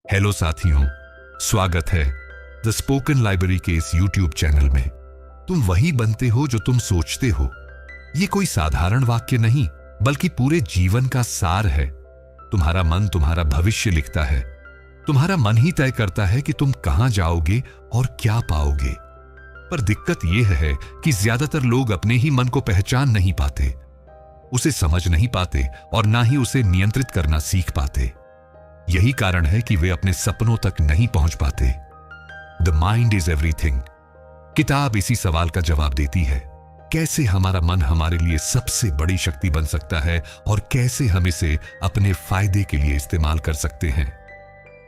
Hello साथियों, स्वागत है द स्पोकन लाइब्रेरी के इस यूट्यूब चैनल में। तुम वही बनते हो जो तुम सोचते हो। ये कोई साधारण वाक्य नहीं, बल्कि पूरे जीवन का सार है। तुम्हारा मन तुम्हारा भविष्य लिखता है। तुम्हारा मन ही तय करता है कि तुम कहां जाओगे और क्या पाओगे। पर दिक्कत यह है कि ज्यादातर लोग अपने ही मन को पहचान नहीं पाते, उसे समझ नहीं पाते और ना ही उसे नियंत्रित करना सीख पाते। यही कारण है कि वे अपने सपनों तक नहीं पहुंच पाते। द माइंड इज एवरीथिंग किताब इसी सवाल का जवाब देती है। कैसे हमारा मन हमारे लिए सबसे बड़ी शक्ति बन सकता है और कैसे हम इसे अपने फायदे के लिए इस्तेमाल कर सकते हैं।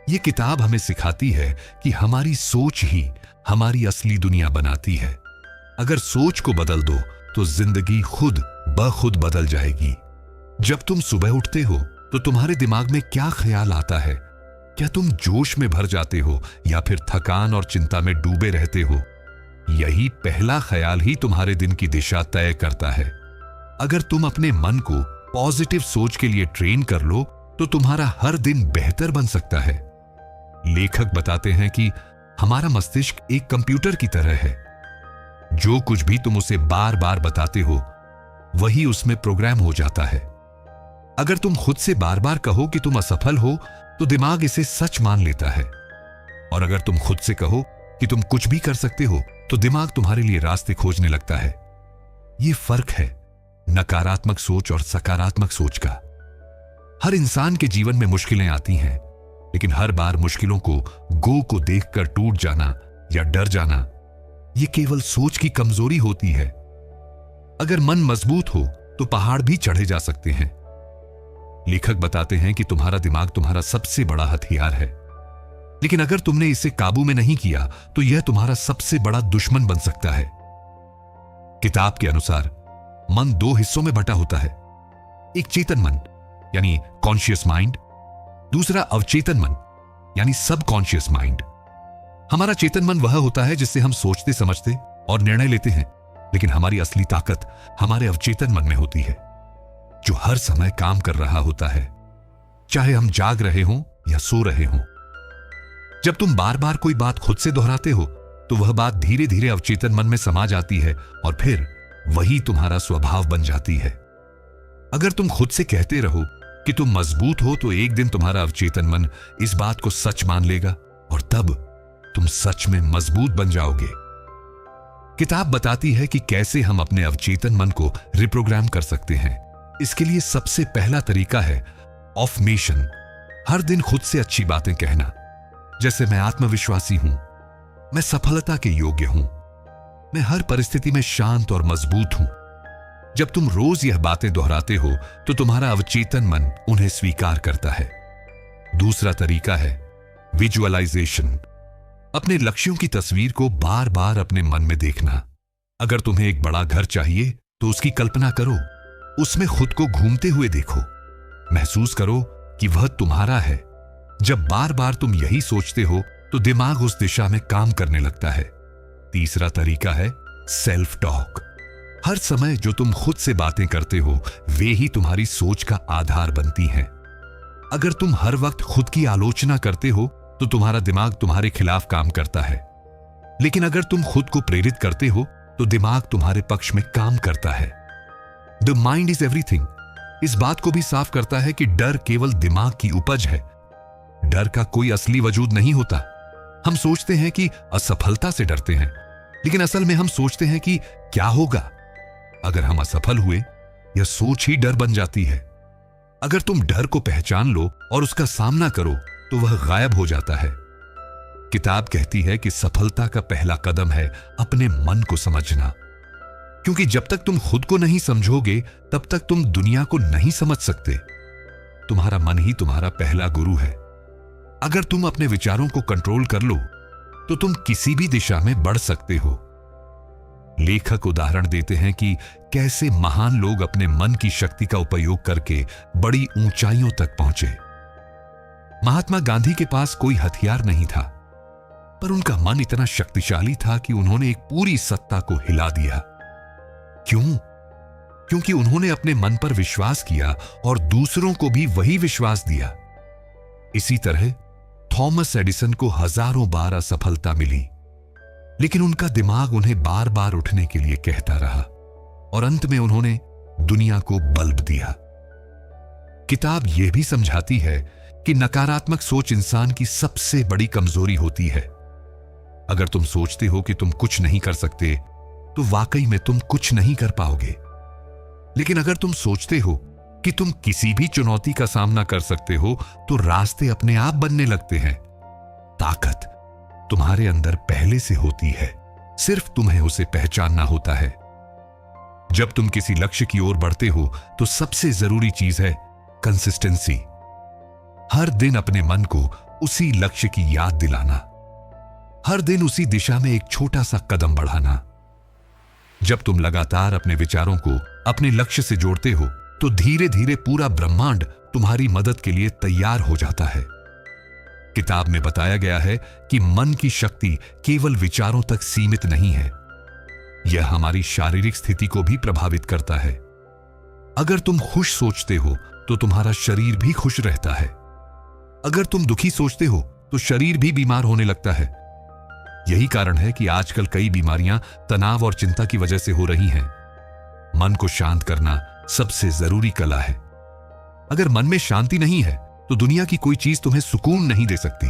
यह किताब हमें सिखाती है कि हमारी सोच ही हमारी असली दुनिया बनाती है। अगर सोच को बदल दो तो जिंदगी खुद ब खुद बदल जाएगी। जब तुम सुबह उठते हो तो तुम्हारे दिमाग में क्या ख्याल आता है? क्या तुम जोश में भर जाते हो या फिर थकान और चिंता में डूबे रहते हो? यही पहला ख्याल ही तुम्हारे दिन की दिशा तय करता है। अगर तुम अपने मन को पॉजिटिव सोच के लिए ट्रेन कर लो तो तुम्हारा हर दिन बेहतर बन सकता है। लेखक बताते हैं कि हमारा मस्तिष्क एक कंप्यूटर की तरह है। जो कुछ भी तुम उसे बार बार बताते हो वही उसमें प्रोग्राम हो जाता है। अगर तुम खुद से बार बार कहो कि तुम असफल हो तो दिमाग इसे सच मान लेता है, और अगर तुम खुद से कहो कि तुम कुछ भी कर सकते हो तो दिमाग तुम्हारे लिए रास्ते खोजने लगता है। यह फर्क है नकारात्मक सोच और सकारात्मक सोच का। हर इंसान के जीवन में मुश्किलें आती हैं, लेकिन हर बार मुश्किलों को देखकर टूट जाना या डर जाना यह केवल सोच की कमजोरी होती है। अगर मन मजबूत हो तो पहाड़ भी चढ़े जा सकते हैं। लेखक बताते हैं कि तुम्हारा दिमाग तुम्हारा सबसे बड़ा हथियार है, लेकिन अगर तुमने इसे काबू में नहीं किया तो यह तुम्हारा सबसे बड़ा दुश्मन बन सकता है। किताब के अनुसार मन दो हिस्सों में बटा होता है। एक चेतन मन यानी कॉन्शियस माइंड, दूसरा अवचेतन मन यानी सबकॉन्शियस माइंड। हमारा चेतन मन वह होता है जिससे हम सोचते समझते और निर्णय लेते हैं, लेकिन हमारी असली ताकत हमारे अवचेतन मन में होती है, जो हर समय काम कर रहा होता है, चाहे हम जाग रहे हों या सो रहे हों। जब तुम बार बार कोई बात खुद से दोहराते हो तो वह बात धीरे धीरे अवचेतन मन में समा जाती है और फिर वही तुम्हारा स्वभाव बन जाती है। अगर तुम खुद से कहते रहो कि तुम मजबूत हो तो एक दिन तुम्हारा अवचेतन मन इस बात को सच मान लेगा और तब तुम सच में मजबूत बन जाओगे। किताब बताती है कि कैसे हम अपने अवचेतन मन को रिप्रोग्राम कर सकते हैं। इसके लिए सबसे पहला तरीका है अफर्मेशन। हर दिन खुद से अच्छी बातें कहना, जैसे मैं आत्मविश्वासी हूं, मैं सफलता के योग्य हूं, मैं हर परिस्थिति में शांत और मजबूत हूं। जब तुम रोज यह बातें दोहराते हो तो तुम्हारा अवचेतन मन उन्हें स्वीकार करता है। दूसरा तरीका है विजुअलाइजेशन। अपने लक्ष्यों की तस्वीर को बार बार अपने मन में देखना। अगर तुम्हें एक बड़ा घर चाहिए तो उसकी कल्पना करो, उसमें खुद को घूमते हुए देखो, महसूस करो कि वह तुम्हारा है। जब बार बार तुम यही सोचते हो तो दिमाग उस दिशा में काम करने लगता है। तीसरा तरीका है सेल्फ टॉक। हर समय जो तुम खुद से बातें करते हो वे ही तुम्हारी सोच का आधार बनती हैं। अगर तुम हर वक्त खुद की आलोचना करते हो तो तुम्हारा दिमाग तुम्हारे खिलाफ काम करता है, लेकिन अगर तुम खुद को प्रेरित करते हो तो दिमाग तुम्हारे पक्ष में काम करता है। द माइंड इज एवरीथिंग इस बात को भी साफ करता है कि डर केवल दिमाग की उपज है। डर का कोई असली वजूद नहीं होता। हम सोचते हैं कि असफलता से डरते हैं, लेकिन असल में हम सोचते हैं कि क्या होगा अगर हम असफल हुए। यह सोच ही डर बन जाती है। अगर तुम डर को पहचान लो और उसका सामना करो तो वह गायब हो जाता है। किताब कहती है कि सफलता का पहला कदम है अपने मन को समझना, क्योंकि जब तक तुम खुद को नहीं समझोगे तब तक तुम दुनिया को नहीं समझ सकते। तुम्हारा मन ही तुम्हारा पहला गुरु है। अगर तुम अपने विचारों को कंट्रोल कर लो तो तुम किसी भी दिशा में बढ़ सकते हो। लेखक उदाहरण देते हैं कि कैसे महान लोग अपने मन की शक्ति का उपयोग करके बड़ी ऊंचाइयों तक पहुंचे। महात्मा गांधी के पास कोई हथियार नहीं था, पर उनका मन इतना शक्तिशाली था कि उन्होंने एक पूरी सत्ता को हिला दिया। क्यों? क्योंकि उन्होंने अपने मन पर विश्वास किया और दूसरों को भी वही विश्वास दिया। इसी तरह थॉमस एडिसन को हजारों बार असफलता मिली, लेकिन उनका दिमाग उन्हें बार बार उठने के लिए कहता रहा और अंत में उन्होंने दुनिया को बल्ब दिया। किताब यह भी समझाती है कि नकारात्मक सोच इंसान की सबसे बड़ी कमजोरी होती है। अगर तुम सोचते हो कि तुम कुछ नहीं कर सकते, तो वाकई में तुम कुछ नहीं कर पाओगे। लेकिन अगर तुम सोचते हो कि तुम किसी भी चुनौती का सामना कर सकते हो, तो रास्ते अपने आप बनने लगते हैं। ताकत तुम्हारे अंदर पहले से होती है, सिर्फ तुम्हें उसे पहचानना होता है। जब तुम किसी लक्ष्य की ओर बढ़ते हो, तो सबसे जरूरी चीज है कंसिस्टेंसी। हर दिन अपने मन को उसी लक्ष्य की याद दिलाना, हर दिन उसी दिशा में एक छोटा सा कदम बढ़ाना। जब तुम लगातार अपने विचारों को अपने लक्ष्य से जोड़ते हो, तो धीरे धीरे पूरा ब्रह्मांड तुम्हारी मदद के लिए तैयार हो जाता है। किताब में बताया गया है कि मन की शक्ति केवल विचारों तक सीमित नहीं है, यह हमारी शारीरिक स्थिति को भी प्रभावित करता है। अगर तुम खुश सोचते हो, तो तुम्हारा शरीर भी खुश रहता है। अगर तुम दुखी सोचते हो, तो शरीर भी बीमार होने लगता है। यही कारण है कि आजकल कई बीमारियां तनाव और चिंता की वजह से हो रही हैं। मन को शांत करना सबसे जरूरी कला है। अगर मन में शांति नहीं है, तो दुनिया की कोई चीज तुम्हें सुकून नहीं दे सकती।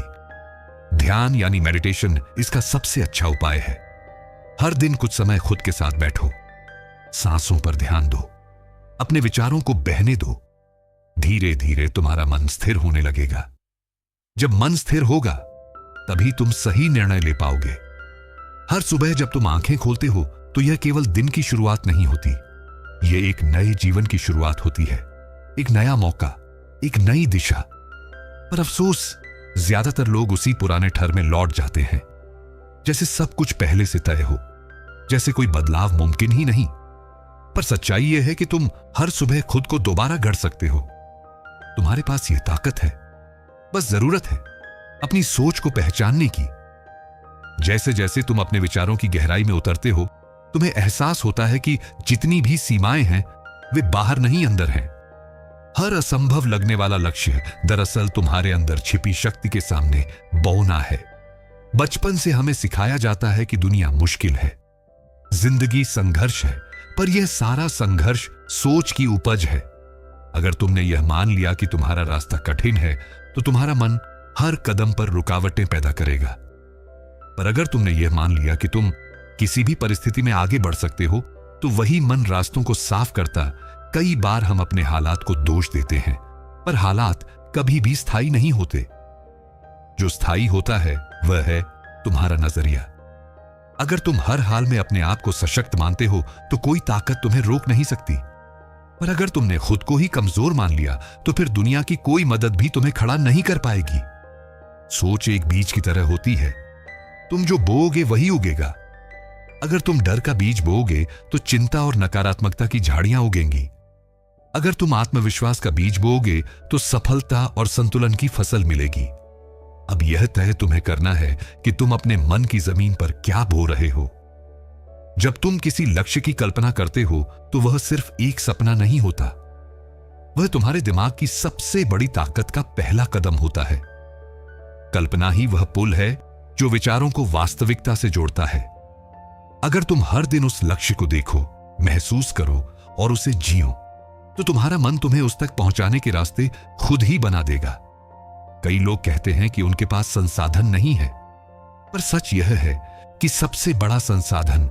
ध्यान यानी मेडिटेशन इसका सबसे अच्छा उपाय है। हर दिन कुछ समय खुद के साथ बैठो, सांसों पर ध्यान दो, अपने विचारों को बहने दो। धीरे धीरे तुम्हारा मन स्थिर होने लगेगा। जब मन स्थिर होगा, तभी तुम सही निर्णय ले पाओगे। हर सुबह जब तुम आंखें खोलते हो, तो यह केवल दिन की शुरुआत नहीं होती, यह एक नए जीवन की शुरुआत होती है, एक नया मौका, एक नई दिशा। पर अफसोस, ज्यादातर लोग उसी पुराने ठर में लौट जाते हैं, जैसे सब कुछ पहले से तय हो, जैसे कोई बदलाव मुमकिन ही नहीं। पर सच्चाई यह है कि तुम हर सुबह खुद को दोबारा गढ़ सकते हो। तुम्हारे पास यह ताकत है, बस जरूरत है अपनी सोच को पहचानने की। जैसे जैसे तुम अपने विचारों की गहराई में उतरते हो, तुम्हें एहसास होता है कि जितनी भी सीमाएं हैं, वे बाहर नहीं अंदर हैं। हर असंभव लगने वाला लक्ष्य दरअसल तुम्हारे अंदर छिपी शक्ति के सामने बौना है। बचपन से हमें सिखाया जाता है कि दुनिया मुश्किल है, जिंदगी संघर्ष है, पर यह सारा संघर्ष सोच की उपज है। अगर तुमने यह मान लिया कि तुम्हारा रास्ता कठिन है, तो तुम्हारा मन हर कदम पर रुकावटें पैदा करेगा। पर अगर तुमने यह मान लिया कि तुम किसी भी परिस्थिति में आगे बढ़ सकते हो, तो वही मन रास्तों को साफ करता। कई बार हम अपने हालात को दोष देते हैं, पर हालात कभी भी स्थायी नहीं होते। जो स्थायी होता है वह है तुम्हारा नजरिया। अगर तुम हर हाल में अपने आप को सशक्त मानते हो, तो कोई ताकत तुम्हें रोक नहीं सकती। पर अगर तुमने खुद को ही कमजोर मान लिया, तो फिर दुनिया की कोई मदद भी तुम्हें खड़ा नहीं कर पाएगी। सोच एक बीज की तरह होती है, तुम जो बोओगे वही उगेगा। अगर तुम डर का बीज बोओगे, तो चिंता और नकारात्मकता की झाड़ियां उगेंगी। अगर तुम आत्मविश्वास का बीज बोओगे, तो सफलता और संतुलन की फसल मिलेगी। अब यह तय तुम्हें करना है कि तुम अपने मन की जमीन पर क्या बो रहे हो। जब तुम किसी लक्ष्य की कल्पना करते हो, तो वह सिर्फ एक सपना नहीं होता, वह तुम्हारे दिमाग की सबसे बड़ी ताकत का पहला कदम होता है। कल्पना ही वह पुल है जो विचारों को वास्तविकता से जोड़ता है। अगर तुम हर दिन उस लक्ष्य को देखो, महसूस करो और उसे जियो, तो तुम्हारा मन तुम्हें उस तक पहुंचाने के रास्ते खुद ही बना देगा। कई लोग कहते हैं कि उनके पास संसाधन नहीं है, पर सच यह है कि सबसे बड़ा संसाधन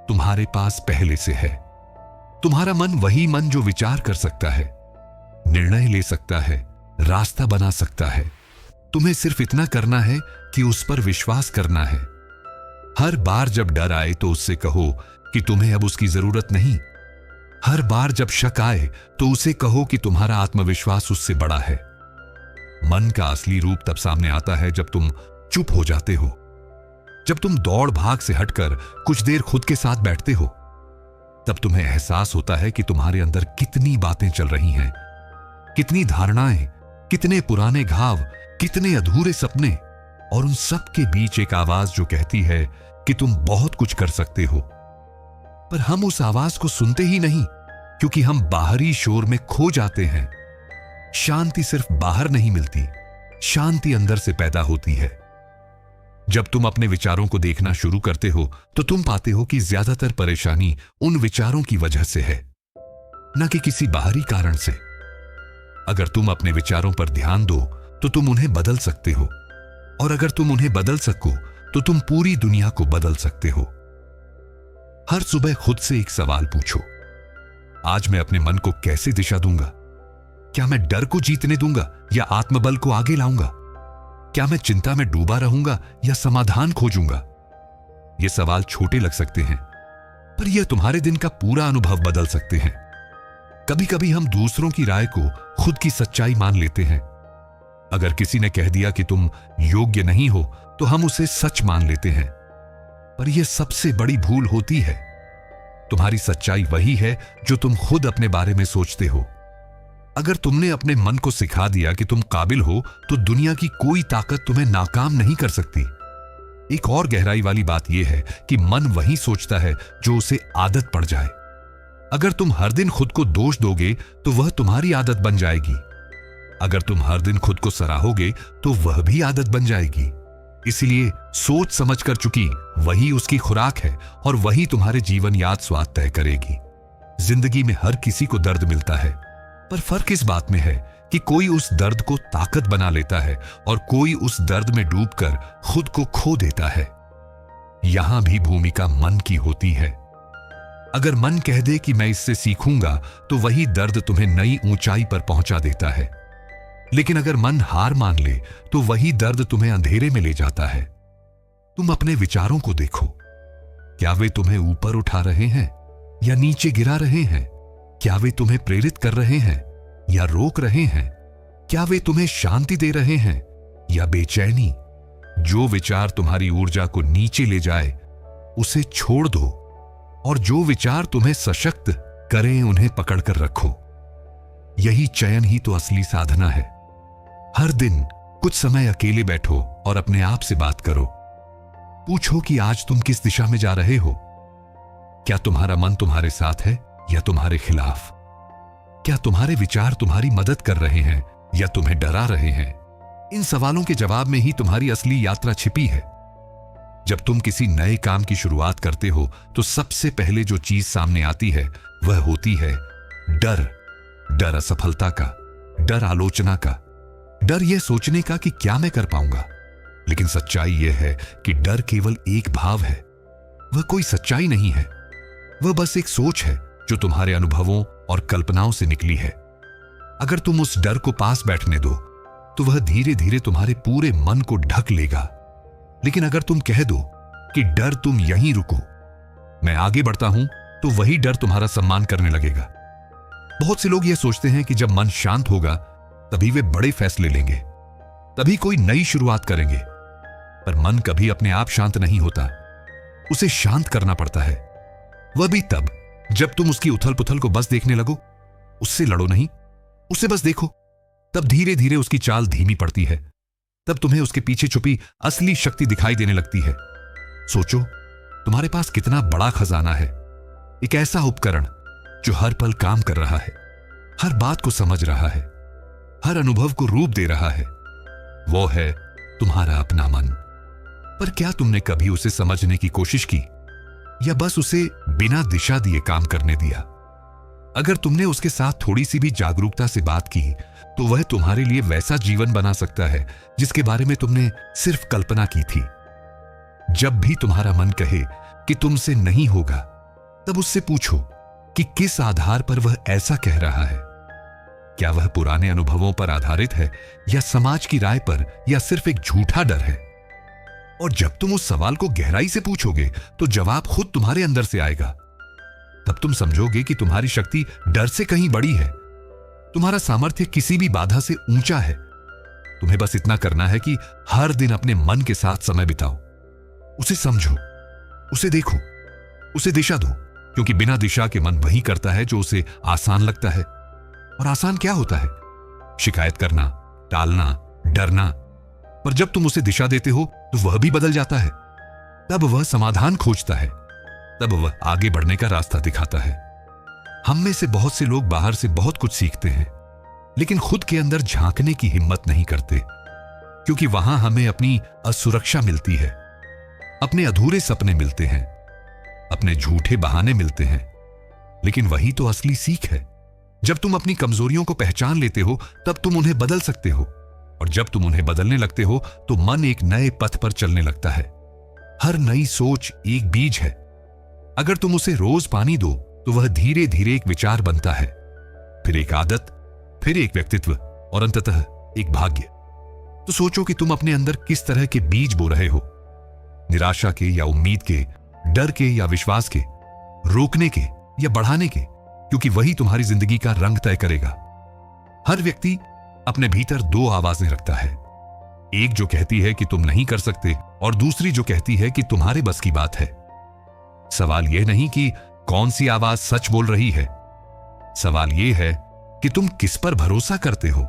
तुम्हारे पास पहले से है। तुम्हारा मन वही मन जो विचार कर सकता है, निर्णय ले सकता है, रास्ता बना सकता है। तुम्हें सिर्फ इतना करना है कि उस पर विश्वास करना है। हर बार जब डर आए, तो उससे कहो कि तुम्हें अब उसकी जरूरत नहीं। हर बार जब शक आए, तो उसे कहो कि तुम्हारा आत्मविश्वास उससे बड़ा है। मन का असली रूप तब सामने आता है जब तुम चुप हो जाते हो, जब तुम दौड़ भाग से हटकर कुछ देर खुद के साथ बैठते हो। तब तुम्हें एहसास होता है कि तुम्हारे अंदर कितनी बातें चल रही हैं, कितनी धारणाएं, कितने पुराने घाव, कितने अधूरे सपने, और उन सब के बीच एक आवाज जो कहती है कि तुम बहुत कुछ कर सकते हो। पर हम उस आवाज को सुनते ही नहीं, क्योंकि हम बाहरी शोर में खो जाते हैं। शांति सिर्फ बाहर नहीं मिलती, शांति अंदर से पैदा होती है। जब तुम अपने विचारों को देखना शुरू करते हो तो तुम पाते हो कि ज्यादातर परेशानी उन विचारों की वजह से है, न कि किसी बाहरी कारण से। अगर तुम अपने विचारों पर ध्यान दो तो तुम उन्हें बदल सकते हो, और अगर तुम उन्हें बदल सको तो तुम पूरी दुनिया को बदल सकते हो। हर सुबह खुद से एक सवाल पूछो, आज मैं अपने मन को कैसे दिशा दूंगा? क्या मैं डर को जीतने दूंगा या आत्मबल को आगे लाऊंगा? क्या मैं चिंता में डूबा रहूंगा या समाधान खोजूंगा? ये सवाल छोटे लग सकते हैं, पर यह तुम्हारे दिन का पूरा अनुभव बदल सकते हैं। कभी कभी हम दूसरों की राय को खुद की सच्चाई मान लेते हैं। अगर किसी ने कह दिया कि तुम योग्य नहीं हो तो हम उसे सच मान लेते हैं, पर यह सबसे बड़ी भूल होती है। तुम्हारी सच्चाई वही है जो तुम खुद अपने बारे में सोचते हो। अगर तुमने अपने मन को सिखा दिया कि तुम काबिल हो तो दुनिया की कोई ताकत तुम्हें नाकाम नहीं कर सकती। एक और गहराई वाली बात यह है कि मन वही सोचता है जो उसे आदत पड़ जाए। अगर तुम हर दिन खुद को दोष दोगे तो वह तुम्हारी आदत बन जाएगी। अगर तुम हर दिन खुद को सराहोगे तो वह भी आदत बन जाएगी। इसलिए सोच समझ कर चुकी वही उसकी खुराक है, और वही तुम्हारे जीवन याद स्वाद तय करेगी। जिंदगी में हर किसी को दर्द मिलता है, पर फर्क इस बात में है कि कोई उस दर्द को ताकत बना लेता है और कोई उस दर्द में डूबकर खुद को खो देता है। यहां भी भूमिका मन की होती है। अगर मन कह दे कि मैं इससे सीखूंगा तो वही दर्द तुम्हें नई ऊंचाई पर पहुंचा देता है। लेकिन अगर मन हार मान ले तो वही दर्द तुम्हें अंधेरे में ले जाता है। तुम अपने विचारों को देखो, क्या वे तुम्हें ऊपर उठा रहे हैं या नीचे गिरा रहे हैं? क्या वे तुम्हें प्रेरित कर रहे हैं या रोक रहे हैं? क्या वे तुम्हें शांति दे रहे हैं या बेचैनी? जो विचार तुम्हारी ऊर्जा को नीचे ले जाए उसे छोड़ दो, और जो विचार तुम्हें सशक्त करें उन्हें पकड़कर रखो। यही चयन ही तो असली साधना है। हर दिन कुछ समय अकेले बैठो और अपने आप से बात करो। पूछो कि आज तुम किस दिशा में जा रहे हो? क्या तुम्हारा मन तुम्हारे साथ है या तुम्हारे खिलाफ? क्या तुम्हारे विचार तुम्हारी मदद कर रहे हैं या तुम्हें डरा रहे हैं? इन सवालों के जवाब में ही तुम्हारी असली यात्रा छिपी है। जब तुम किसी नए काम की शुरुआत करते हो तो सबसे पहले जो चीज सामने आती है वह होती है डर। डर असफलता का, डर आलोचना का, डर यह सोचने का कि क्या मैं कर पाऊंगा। लेकिन सच्चाई यह है कि डर केवल एक भाव है, वह कोई सच्चाई नहीं है। वह बस एक सोच है जो तुम्हारे अनुभवों और कल्पनाओं से निकली है। अगर तुम उस डर को पास बैठने दो तो वह धीरे धीरे तुम्हारे पूरे मन को ढक लेगा। लेकिन अगर तुम कह दो कि डर तुम यहीं रुको, मैं आगे बढ़ता हूं, तो वही डर तुम्हारा सम्मान करने लगेगा। बहुत से लोग यह सोचते हैं कि जब मन शांत होगा तभी वे बड़े फैसले लेंगे, तभी कोई नई शुरुआत करेंगे। पर मन कभी अपने आप शांत नहीं होता, उसे शांत करना पड़ता है। वह भी तब जब तुम उसकी उथल पुथल को बस देखने लगो। उससे लड़ो नहीं, उसे बस देखो। तब धीरे धीरे उसकी चाल धीमी पड़ती है। तब तुम्हें उसके पीछे छुपी असली शक्ति दिखाई देने लगती है। सोचो, तुम्हारे पास कितना बड़ा खजाना है। एक ऐसा उपकरण जो हर पल काम कर रहा है, हर बात को समझ रहा है, हर अनुभव को रूप दे रहा है। वो है तुम्हारा अपना मन। पर क्या तुमने कभी उसे समझने की कोशिश की या बस उसे बिना दिशा दिए काम करने दिया? अगर तुमने उसके साथ थोड़ी सी भी जागरूकता से बात की तो वह तुम्हारे लिए वैसा जीवन बना सकता है जिसके बारे में तुमने सिर्फ कल्पना की थी। जब भी तुम्हारा मन कहे कि तुमसे नहीं होगा, तब उससे पूछो कि किस आधार पर वह ऐसा कह रहा है। क्या वह पुराने अनुभवों पर आधारित है या समाज की राय पर, या सिर्फ एक झूठा डर है? और जब तुम उस सवाल को गहराई से पूछोगे तो जवाब खुद तुम्हारे अंदर से आएगा। तब तुम समझोगे कि तुम्हारी शक्ति डर से कहीं बड़ी है। तुम्हारा सामर्थ्य किसी भी बाधा से ऊंचा है। तुम्हें बस इतना करना है कि हर दिन अपने मन के साथ समय बिताओ, उसे समझो, उसे देखो, उसे दिशा दो। क्योंकि बिना दिशा के मन वही करता है जो उसे आसान लगता है। और आसान क्या होता है? शिकायत करना, टालना, डरना। पर जब तुम उसे दिशा देते हो तो वह भी बदल जाता है। तब वह समाधान खोजता है, तब वह आगे बढ़ने का रास्ता दिखाता है। हम में से बहुत से लोग बाहर से बहुत कुछ सीखते हैं, लेकिन खुद के अंदर झांकने की हिम्मत नहीं करते। क्योंकि वहां हमें अपनी असुरक्षा मिलती है, अपने अधूरे सपने मिलते हैं, अपने झूठे बहाने मिलते हैं। लेकिन वही तो असली सीख है। जब तुम अपनी कमजोरियों को पहचान लेते हो तब तुम उन्हें बदल सकते हो, और जब तुम उन्हें बदलने लगते हो तो मन एक नए पथ पर चलने लगता है। हर नई सोच एक बीज है। अगर तुम उसे रोज पानी दो तो वह धीरे धीरे एक विचार बनता है, फिर एक आदत, फिर एक व्यक्तित्व और अंततः एक भाग्य। तो सोचो कि तुम अपने अंदर किस तरह के बीज बो रहे हो। निराशा के या उम्मीद के, डर के या विश्वास के, रोकने के या बढ़ाने के, क्योंकि वही तुम्हारी जिंदगी का रंग तय करेगा। हर व्यक्ति अपने भीतर दो आवाजें रखता है, एक जो कहती है कि तुम नहीं कर सकते और दूसरी जो कहती है कि तुम्हारे बस की बात है। सवाल यह नहीं कि कौन सी आवाज सच बोल रही है, सवाल यह है कि तुम किस पर भरोसा करते हो,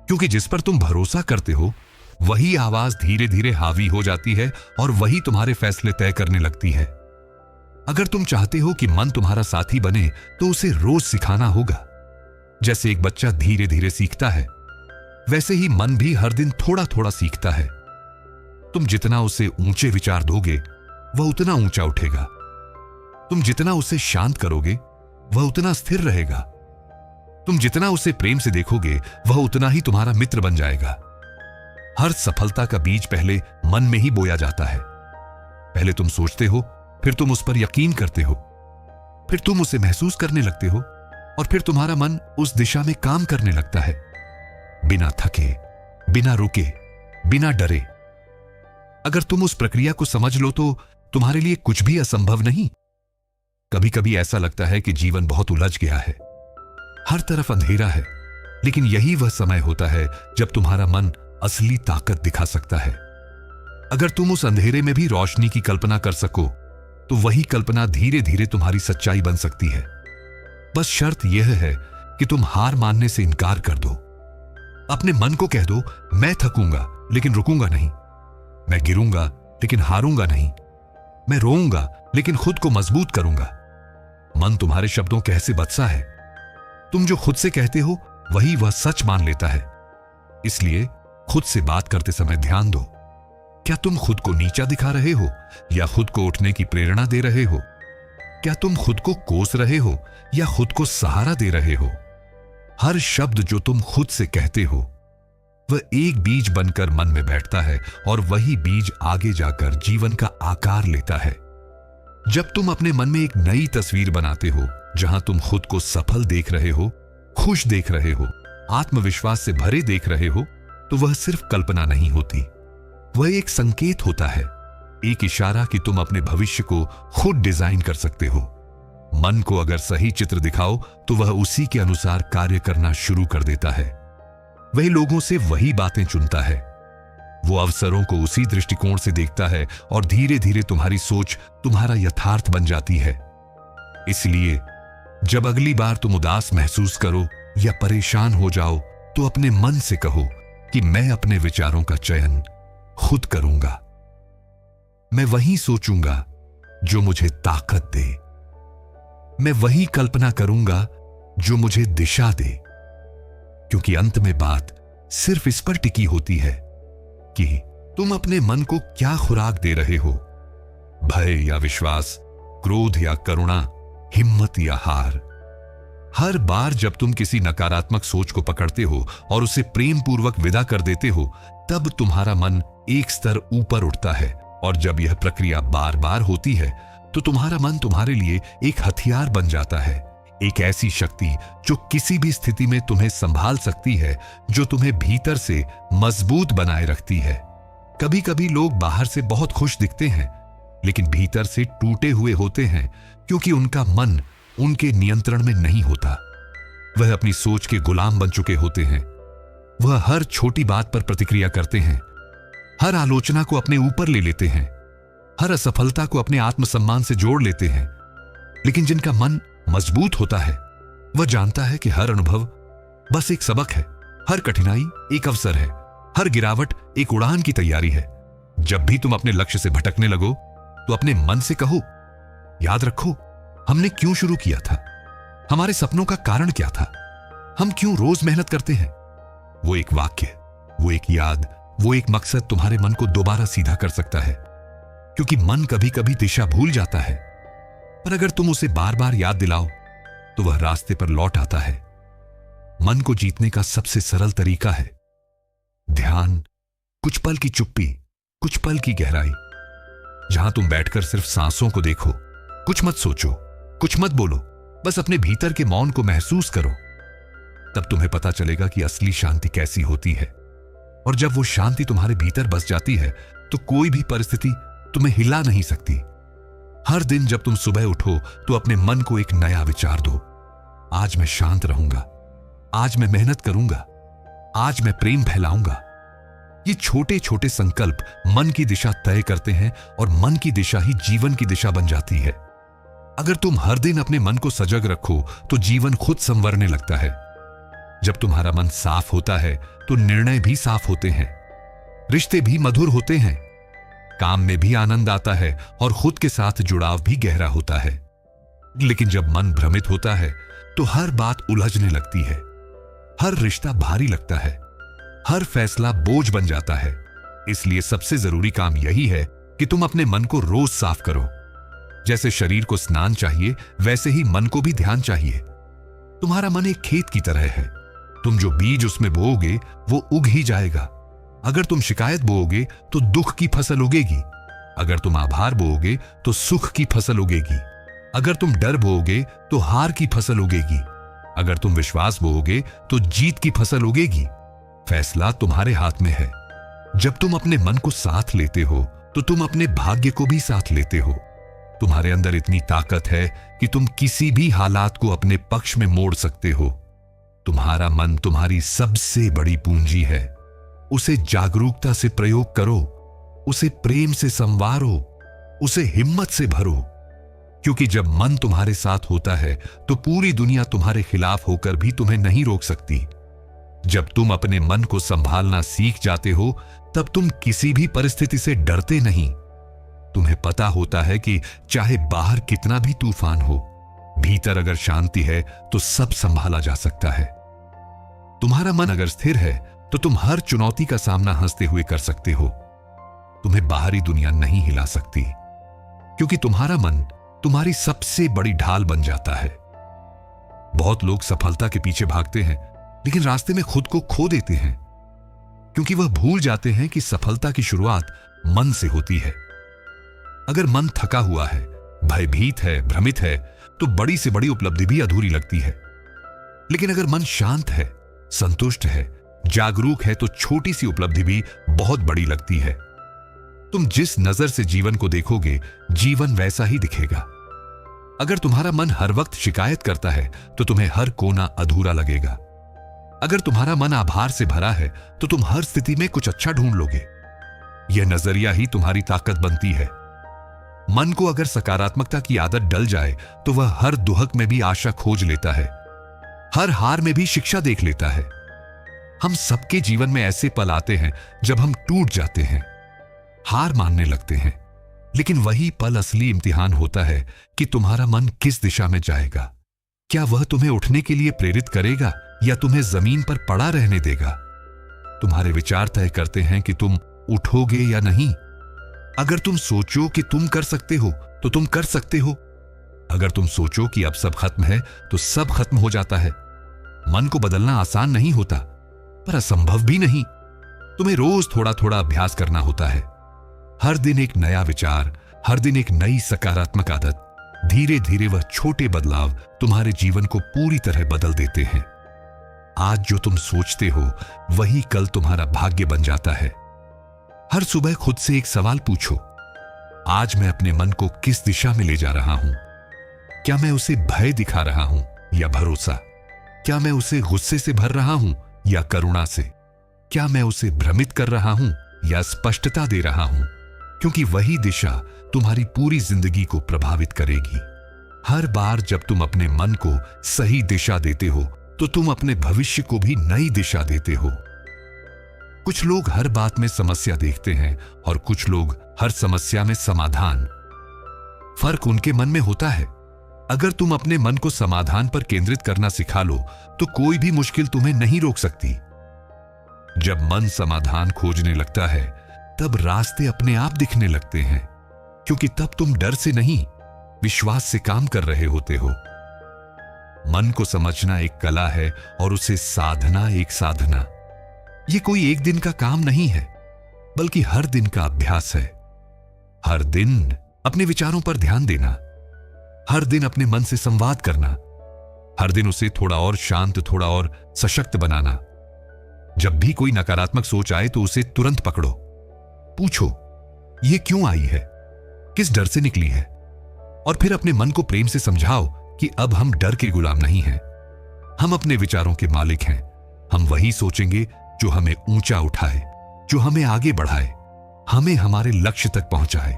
क्योंकि जिस पर तुम भरोसा करते हो वही आवाज धीरे धीरे हावी हो जाती है और वही तुम्हारे फैसले तय करने लगती है। अगर तुम चाहते हो कि मन तुम्हारा साथी बने तो उसे रोज सिखाना होगा। जैसे एक बच्चा धीरे धीरे सीखता है, वैसे ही मन भी हर दिन थोड़ा थोड़ा सीखता है। तुम जितना उसे ऊंचे विचार दोगे वह उतना ऊंचा उठेगा। तुम जितना उसे शांत करोगे वह उतना स्थिर रहेगा। तुम जितना उसे प्रेम से देखोगे वह उतना ही तुम्हारा मित्र बन जाएगा। हर सफलता का बीज पहले मन में ही बोया जाता है। पहले तुम सोचते हो, फिर तुम उस पर यकीन करते हो, फिर तुम उसे महसूस करने लगते हो और फिर तुम्हारा मन उस दिशा में काम करने लगता है, बिना थके, बिना रुके, बिना डरे। अगर तुम उस प्रक्रिया को समझ लो तो तुम्हारे लिए कुछ भी असंभव नहीं। कभी कभी ऐसा लगता है कि जीवन बहुत उलझ गया है, हर तरफ अंधेरा है, लेकिन यही वह समय होता है जब तुम्हारा मन असली ताकत दिखा सकता है। अगर तुम उस अंधेरे में भी रोशनी की कल्पना कर सको तो वही कल्पना धीरे धीरे तुम्हारी सच्चाई बन सकती है। बस शर्त यह है कि तुम हार मानने से इनकार कर दो। अपने मन को कह दो, मैं थकूंगा लेकिन रुकूंगा नहीं, मैं गिरूंगा लेकिन हारूंगा नहीं, मैं रोऊंगा लेकिन खुद को मजबूत करूंगा। मन तुम्हारे शब्दों कैसे बदसा है। तुम जो खुद से कहते हो वही वह सच मान लेता है। इसलिए खुद से बात करते समय ध्यान दो, क्या तुम खुद को नीचा दिखा रहे हो या खुद को उठने की प्रेरणा दे रहे हो? क्या तुम खुद को कोस रहे हो या खुद को सहारा दे रहे हो? हर शब्द जो तुम खुद से कहते हो वह एक बीज बनकर मन में बैठता है और वही बीज आगे जाकर जीवन का आकार लेता है। जब तुम अपने मन में एक नई तस्वीर बनाते हो जहां तुम खुद को सफल देख रहे हो, खुश देख रहे हो, आत्मविश्वास से भरे देख रहे हो, तो वह सिर्फ कल्पना नहीं होती, वह एक संकेत होता है, एक इशारा कि तुम अपने भविष्य को खुद डिजाइन कर सकते हो। मन को अगर सही चित्र दिखाओ तो वह उसी के अनुसार कार्य करना शुरू कर देता है। वही लोगों से वही बातें चुनता है, वो अवसरों को उसी दृष्टिकोण से देखता है और धीरे धीरे तुम्हारी सोच तुम्हारा यथार्थ बन जाती है। इसलिए जब अगली बार तुम उदास महसूस करो या परेशान हो जाओ तो अपने मन से कहो कि मैं अपने विचारों का चयन खुद करूंगा। मैं वही सोचूंगा जो मुझे ताकत दे, मैं वही कल्पना करूंगा जो मुझे दिशा दे। क्योंकि अंत में बात सिर्फ इस पर टिकी होती है कि तुम अपने मन को क्या खुराक दे रहे हो, भय या विश्वास, क्रोध या करुणा, हिम्मत या हार। हर बार जब तुम किसी नकारात्मक सोच को पकड़ते हो और उसे प्रेम पूर्वक विदा कर देते हो, तब तुम्हारा मन एक स्तर ऊपर उठता है। और जब यह प्रक्रिया बार बार होती है तो तुम्हारा मन तुम्हारे लिए एक हथियार बन जाता है, एक ऐसी शक्ति जो किसी भी स्थिति में तुम्हें संभाल सकती है, जो तुम्हें भीतर से मजबूत बनाए रखती है। कभी कभी लोग बाहर से बहुत खुश दिखते हैं लेकिन भीतर से टूटे हुए होते हैं, क्योंकि उनका मन उनके नियंत्रण में नहीं होता। वह अपनी सोच के गुलाम बन चुके होते हैं। वह हर छोटी बात पर प्रतिक्रिया करते हैं, हर आलोचना को अपने ऊपर ले लेते हैं, हर असफलता को अपने आत्मसम्मान से जोड़ लेते हैं। लेकिन जिनका मन मजबूत होता है वह जानता है कि हर अनुभव बस एक सबक है, हर कठिनाई एक अवसर है, हर गिरावट एक उड़ान की तैयारी है। जब भी तुम अपने लक्ष्य से भटकने लगो तो अपने मन से कहो, याद रखो हमने क्यों शुरू किया था, हमारे सपनों का कारण क्या था, हम क्यों रोज मेहनत करते हैं। वो एक वाक्य, वो एक याद, वो एक मकसद तुम्हारे मन को दोबारा सीधा कर सकता है, क्योंकि मन कभी कभी दिशा भूल जाता है, पर अगर तुम उसे बार बार याद दिलाओ तो वह रास्ते पर लौट आता है। मन को जीतने का सबसे सरल तरीका है ध्यान, कुछ पल की चुप्पी, कुछ पल की गहराई, जहां तुम बैठकर सिर्फ सांसों को देखो, कुछ मत सोचो, कुछ मत बोलो, बस अपने भीतर के मौन को महसूस करो। तब तुम्हें पता चलेगा कि असली शांति कैसी होती है। और जब वो शांति तुम्हारे भीतर बस जाती है तो कोई भी परिस्थिति तुम्हें हिला नहीं सकती। हर दिन जब तुम सुबह उठो तो अपने मन को एक नया विचार दो। आज मैं शांत रहूंगा, आज मैं मेहनत करूंगा, आज मैं प्रेम फैलाऊंगा। ये छोटे छोटे संकल्प मन की दिशा तय करते हैं और मन की दिशा ही जीवन की दिशा बन जाती है। अगर तुम हर दिन अपने मन को सजग रखो तो जीवन खुद संवरने लगता है। जब तुम्हारा मन साफ होता है तो निर्णय भी साफ होते हैं, रिश्ते भी मधुर होते हैं, काम में भी आनंद आता है और खुद के साथ जुड़ाव भी गहरा होता है। लेकिन जब मन भ्रमित होता है तो हर बात उलझने लगती है, हर रिश्ता भारी लगता है, हर फैसला बोझ बन जाता है। इसलिए सबसे जरूरी काम यही है कि तुम अपने मन को रोज साफ करो। जैसे शरीर को स्नान चाहिए वैसे ही मन को भी ध्यान चाहिए। तुम्हारा मन एक खेत की तरह है, तुम जो बीज उसमें बोओगे वो उग ही जाएगा। अगर तुम शिकायत बोओगे तो दुख की फसल उगेगी, अगर तुम आभार बोओगे तो सुख की फसल उगेगी, अगर तुम डर बोओगे तो हार की फसल उगेगी, अगर तुम विश्वास बोओगे तो जीत की फसल उगेगी। फैसला तुम्हारे हाथ में है। जब तुम अपने मन को साथ लेते हो तो तुम अपने भाग्य को भी साथ लेते हो। तुम्हारे अंदर इतनी ताकत है कि तुम किसी भी हालात को अपने पक्ष में मोड़ सकते हो। तुम्हारा मन तुम्हारी सबसे बड़ी पूंजी है। उसे जागरूकता से प्रयोग करो, उसे प्रेम से संवारो, उसे हिम्मत से भरो। क्योंकि जब मन तुम्हारे साथ होता है तो पूरी दुनिया तुम्हारे खिलाफ होकर भी तुम्हें नहीं रोक सकती। जब तुम अपने मन को संभालना सीख जाते हो तब तुम किसी भी परिस्थिति से डरते नहीं। तुम्हें पता होता है कि चाहे बाहर कितना भी तूफान हो, भीतर अगर शांति है तो सब संभाला जा सकता है। तुम्हारा मन अगर स्थिर है तो तुम हर चुनौती का सामना हंसते हुए कर सकते हो। तुम्हें बाहरी दुनिया नहीं हिला सकती, क्योंकि तुम्हारा मन तुम्हारी सबसे बड़ी ढाल बन जाता है। बहुत लोग सफलता के पीछे भागते हैं लेकिन रास्ते में खुद को खो देते हैं, क्योंकि वह भूल जाते हैं कि सफलता की शुरुआत मन से होती है। अगर मन थका हुआ है, भयभीत है, भ्रमित है तो बड़ी से बड़ी उपलब्धि भी अधूरी लगती है। लेकिन अगर मन शांत है, संतुष्ट है, जागरूक है तो छोटी सी उपलब्धि भी बहुत बड़ी लगती है। तुम जिस नजर से जीवन को देखोगे, जीवन वैसा ही दिखेगा। अगर तुम्हारा मन हर वक्त शिकायत करता है तो तुम्हें हर कोना अधूरा लगेगा। अगर तुम्हारा मन आभार से भरा है तो तुम हर स्थिति में कुछ अच्छा ढूंढ लोगे। यह नजरिया ही तुम्हारी ताकत बनती है। मन को अगर सकारात्मकता की आदत डल जाए तो वह हर दुहक में भी आशा खोज लेता है, हर हार में भी शिक्षा देख लेता है। हम सबके जीवन में ऐसे पल आते हैं जब हम टूट जाते हैं, हार मानने लगते हैं, लेकिन वही पल असली इम्तिहान होता है कि तुम्हारा मन किस दिशा में जाएगा। क्या वह तुम्हें उठने के लिए प्रेरित करेगा या तुम्हें जमीन पर पड़ा रहने देगा? तुम्हारे विचार तय करते हैं कि तुम उठोगे या नहीं। अगर तुम सोचो कि तुम कर सकते हो तो तुम कर सकते हो। अगर तुम सोचो कि अब सब खत्म है तो सब खत्म हो जाता है। मन को बदलना आसान नहीं होता, पर असंभव भी नहीं। तुम्हें रोज थोड़ा थोड़ा अभ्यास करना होता है। हर दिन एक नया विचार, हर दिन एक नई सकारात्मक आदत। धीरे धीरे वह छोटे बदलाव तुम्हारे जीवन को पूरी तरह बदल देते हैं। आज जो तुम सोचते हो वही कल तुम्हारा भाग्य बन जाता है। हर सुबह खुद से एक सवाल पूछो, आज मैं अपने मन को किस दिशा में ले जा रहा हूं? क्या मैं उसे भय दिखा रहा हूं या भरोसा? क्या मैं उसे गुस्से से भर रहा हूं या करुणा से? क्या मैं उसे भ्रमित कर रहा हूं या स्पष्टता दे रहा हूं? क्योंकि वही दिशा तुम्हारी पूरी जिंदगी को प्रभावित करेगी। हर बार जब तुम अपने मन को सही दिशा देते हो तो तुम अपने भविष्य को भी नई दिशा देते हो। कुछ लोग हर बात में समस्या देखते हैं और कुछ लोग हर समस्या में समाधान। फर्क उनके मन में होता है। अगर तुम अपने मन को समाधान पर केंद्रित करना सिखा लो तो कोई भी मुश्किल तुम्हें नहीं रोक सकती। जब मन समाधान खोजने लगता है तब रास्ते अपने आप दिखने लगते हैं, क्योंकि तब तुम डर से नहीं, विश्वास से काम कर रहे होते हो। मन को समझना एक कला है और उसे साधना एक साधना। यह कोई एक दिन का काम नहीं है, बल्कि हर दिन का अभ्यास है। हर दिन अपने विचारों पर ध्यान देना, हर दिन अपने मन से संवाद करना, हर दिन उसे थोड़ा और शांत, थोड़ा और सशक्त बनाना। जब भी कोई नकारात्मक सोच आए तो उसे तुरंत पकड़ो, पूछो यह क्यों आई है, किस डर से निकली है, और फिर अपने मन को प्रेम से समझाओ कि अब हम डर के गुलाम नहीं हैं, हम अपने विचारों के मालिक हैं। हम वही सोचेंगे जो हमें ऊंचा उठाए, जो हमें आगे बढ़ाए, हमें हमारे लक्ष्य तक पहुंचाए।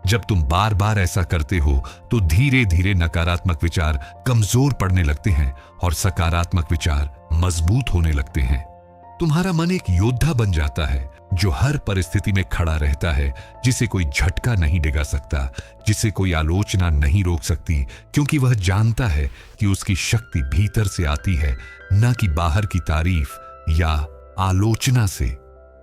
जब तुम बार बार ऐसा करते हो तो धीरे धीरे नकारात्मक विचार कमजोर पड़ने लगते हैं और सकारात्मक विचार मजबूत होने लगते हैं। तुम्हारा मन एक योद्धा बन जाता है जो हर परिस्थिति में खड़ा रहता है, जिसे कोई झटका नहीं डिगा सकता, जिसे कोई आलोचना नहीं रोक सकती, क्योंकि वह जानता है कि उसकी शक्ति भीतर से आती है, न कि बाहर की तारीफ या आलोचना से।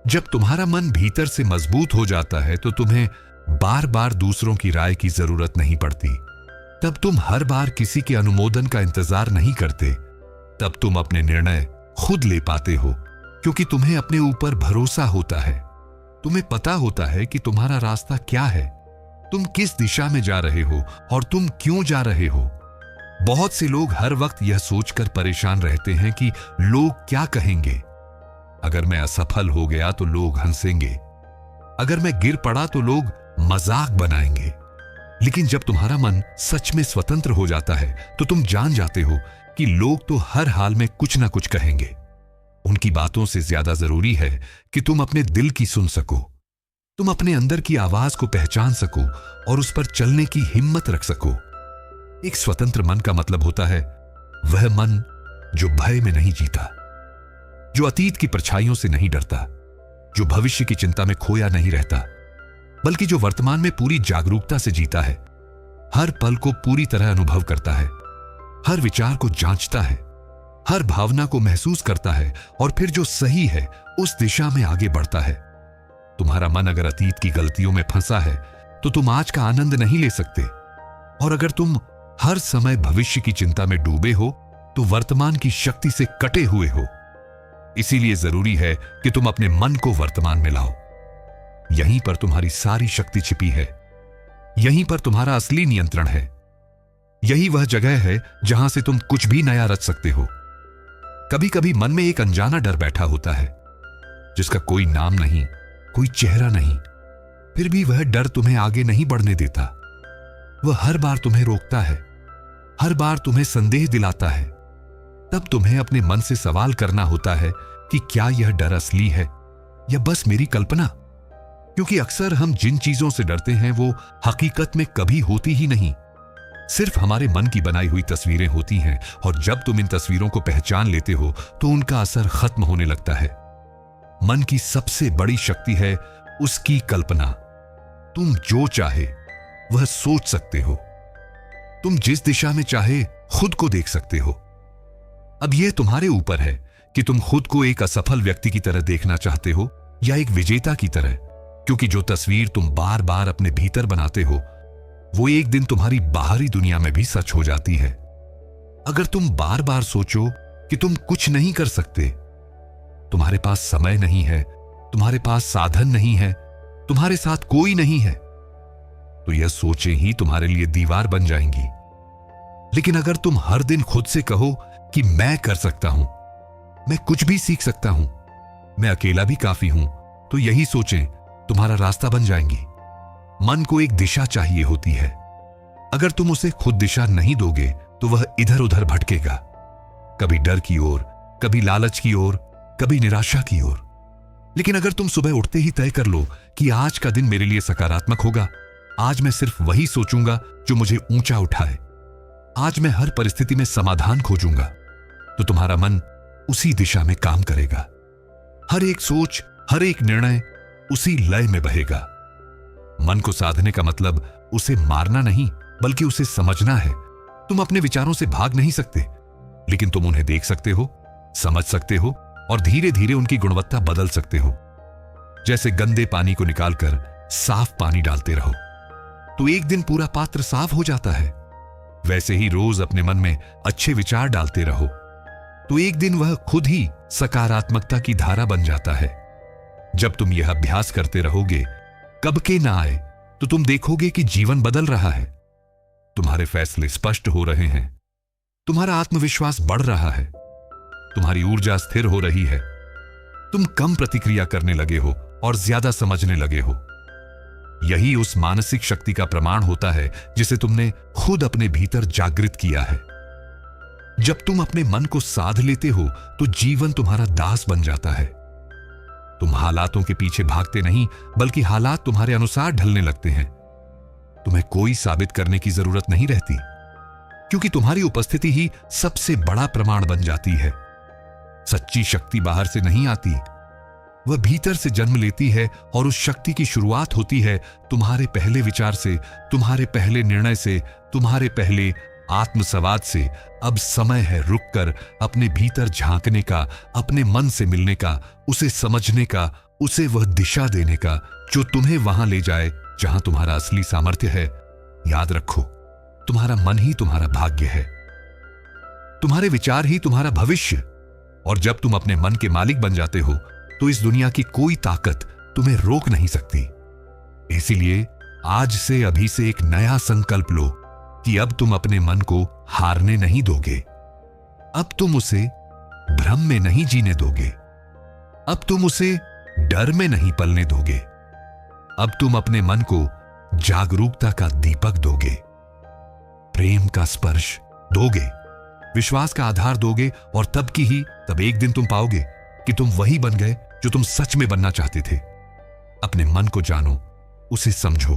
जब तुम्हारा मन भीतर से मजबूत हो जाता है तो तुम्हें बार बार दूसरों की राय की जरूरत नहीं पड़ती। तब तुम हर बार किसी के अनुमोदन का इंतजार नहीं करते। तब तुम अपने निर्णय खुद ले पाते हो, क्योंकि तुम्हें अपने ऊपर भरोसा होता है। तुम्हें पता होता है कि तुम्हारा रास्ता क्या है, तुम किस दिशा में जा रहे हो और तुम क्यों जा रहे हो। बहुत से लोग हर वक्त यह सोचकर परेशान रहते हैं कि लोग क्या कहेंगे। अगर मैं असफल हो गया तो लोग हंसेंगे, अगर मैं गिर पड़ा तो लोग मजाक बनाएंगे। लेकिन जब तुम्हारा मन सच में स्वतंत्र हो जाता है तो तुम जान जाते हो कि लोग तो हर हाल में कुछ ना कुछ कहेंगे। उनकी बातों से ज्यादा जरूरी है कि तुम अपने दिल की सुन सको, तुम अपने अंदर की आवाज को पहचान सको और उस पर चलने की हिम्मत रख सको। एक स्वतंत्र मन का मतलब होता है वह मन जो भय में नहीं जीता, जो अतीत की परछाइयों से नहीं डरता, जो भविष्य की चिंता में खोया नहीं रहता, बल्कि जो वर्तमान में पूरी जागरूकता से जीता है, हर पल को पूरी तरह अनुभव करता है, हर विचार को जांचता है, हर भावना को महसूस करता है और फिर जो सही है उस दिशा में आगे बढ़ता है। तुम्हारा मन अगर अतीत की गलतियों में फंसा है तो तुम आज का आनंद नहीं ले सकते, और अगर तुम हर समय भविष्य की चिंता में डूबे हो तो वर्तमान की शक्ति से कटे हुए हो। इसीलिए जरूरी है कि तुम अपने मन को वर्तमान में लाओ। यहीं पर तुम्हारी सारी शक्ति छिपी है, यहीं पर तुम्हारा असली नियंत्रण है। यही वह जगह है जहां से तुम कुछ भी नया रच सकते हो। कभी कभी मन में एक अनजाना डर बैठा होता है जिसका कोई नाम नहीं, कोई चेहरा नहीं, फिर भी वह डर तुम्हें आगे नहीं बढ़ने देता। वह हर बार तुम्हें रोकता है, हर बार तुम्हें संदेह दिलाता है। तब तुम्हें अपने मन से सवाल करना होता है कि क्या यह डर असली है या बस मेरी कल्पना। क्योंकि अक्सर हम जिन चीजों से डरते हैं वो हकीकत में कभी होती ही नहीं, सिर्फ हमारे मन की बनाई हुई तस्वीरें होती हैं। और जब तुम इन तस्वीरों को पहचान लेते हो तो उनका असर खत्म होने लगता है। मन की सबसे बड़ी शक्ति है उसकी कल्पना। तुम जो चाहे वह सोच सकते हो, तुम जिस दिशा में चाहे खुद को देख सकते हो। अब यह तुम्हारे ऊपर है कि तुम खुद को एक असफल व्यक्ति की तरह देखना चाहते हो या एक विजेता की तरह, क्योंकि जो तस्वीर तुम बार बार अपने भीतर बनाते हो वो एक दिन तुम्हारी बाहरी दुनिया में भी सच हो जाती है। अगर तुम बार बार सोचो कि तुम कुछ नहीं कर सकते, तुम्हारे पास समय नहीं है, तुम्हारे पास साधन नहीं है, तुम्हारे साथ कोई नहीं है, तो यह सोचें ही तुम्हारे लिए दीवार बन जाएंगी। लेकिन अगर तुम हर दिन खुद से कहो कि मैं कर सकता हूं, मैं कुछ भी सीख सकता हूं, मैं अकेला भी काफी हूं, तो यही सोचें तुम्हारा रास्ता बन जाएंगी। मन को एक दिशा चाहिए होती है। अगर तुम उसे खुद दिशा नहीं दोगे तो वह इधर उधर भटकेगा, कभी डर की ओर, कभी लालच की ओर, कभी निराशा की ओर। लेकिन अगर तुम सुबह उठते ही तय कर लो कि आज का दिन मेरे लिए सकारात्मक होगा, आज मैं सिर्फ वही सोचूंगा जो मुझे ऊंचा उठाए, आज मैं हर परिस्थिति में समाधान खोजूंगा, तो तुम्हारा मन उसी दिशा में काम करेगा। हर एक सोच, हर एक निर्णय उसी लय में बहेगा। मन को साधने का मतलब उसे मारना नहीं, बल्कि उसे समझना है। तुम अपने विचारों से भाग नहीं सकते, लेकिन तुम उन्हें देख सकते हो, समझ सकते हो और धीरे धीरे उनकी गुणवत्ता बदल सकते हो। जैसे गंदे पानी को निकालकर साफ पानी डालते रहो तो एक दिन पूरा पात्र साफ हो जाता है। वैसे ही रोज अपने मन में अच्छे विचार डालते रहो तो एक दिन वह खुद ही सकारात्मकता की धारा बन जाता है। जब तुम यह अभ्यास करते रहोगे, कब के ना आए, तो तुम देखोगे कि जीवन बदल रहा है। तुम्हारे फैसले स्पष्ट हो रहे हैं, तुम्हारा आत्मविश्वास बढ़ रहा है, तुम्हारी ऊर्जा स्थिर हो रही है, तुम कम प्रतिक्रिया करने लगे हो और ज्यादा समझने लगे हो। यही उस मानसिक शक्ति का प्रमाण होता है जिसे तुमने खुद अपने भीतर जागृत किया है। जब तुम अपने मन को साध लेते हो तो जीवन तुम्हारा दास बन जाता है। तुम हालातों के पीछे भागते नहीं, बल्कि हालात तुम्हारे अनुसार ढलने लगते हैं। तुम्हें कोई साबित करने की जरूरत नहीं रहती, क्योंकि तुम्हारी उपस्थिति ही सबसे बड़ा प्रमाण बन जाती है। सच्ची शक्ति बाहर से नहीं आती, वह भीतर से जन्म लेती है और उस शक्ति की शुरुआत होती है तुम्हारे पहले विचार से, तुम्हारे पहले निर्णय से, तुम्हारे पहले आत्मसंवाद से। अब समय है रुककर अपने भीतर झांकने का, अपने मन से मिलने का, उसे समझने का, उसे वह दिशा देने का जो तुम्हें वहां ले जाए जहां तुम्हारा असली सामर्थ्य है। याद रखो, तुम्हारा मन ही तुम्हारा भाग्य है, तुम्हारे विचार ही तुम्हारा भविष्य। और जब तुम अपने मन के मालिक बन जाते हो तो इस दुनिया की कोई ताकत तुम्हें रोक नहीं सकती। इसीलिए आज से, अभी से एक नया संकल्प लो कि अब तुम अपने मन को हारने नहीं दोगे। अब तुम उसे भ्रम में नहीं जीने दोगे। अब तुम उसे डर में नहीं पलने दोगे। अब तुम अपने मन को जागरूकता का दीपक दोगे, प्रेम का स्पर्श दोगे, विश्वास का आधार दोगे। और तब एक दिन तुम पाओगे कि तुम वही बन गए जो तुम सच में बनना चाहते थे। अपने मन को जानो, उसे समझो,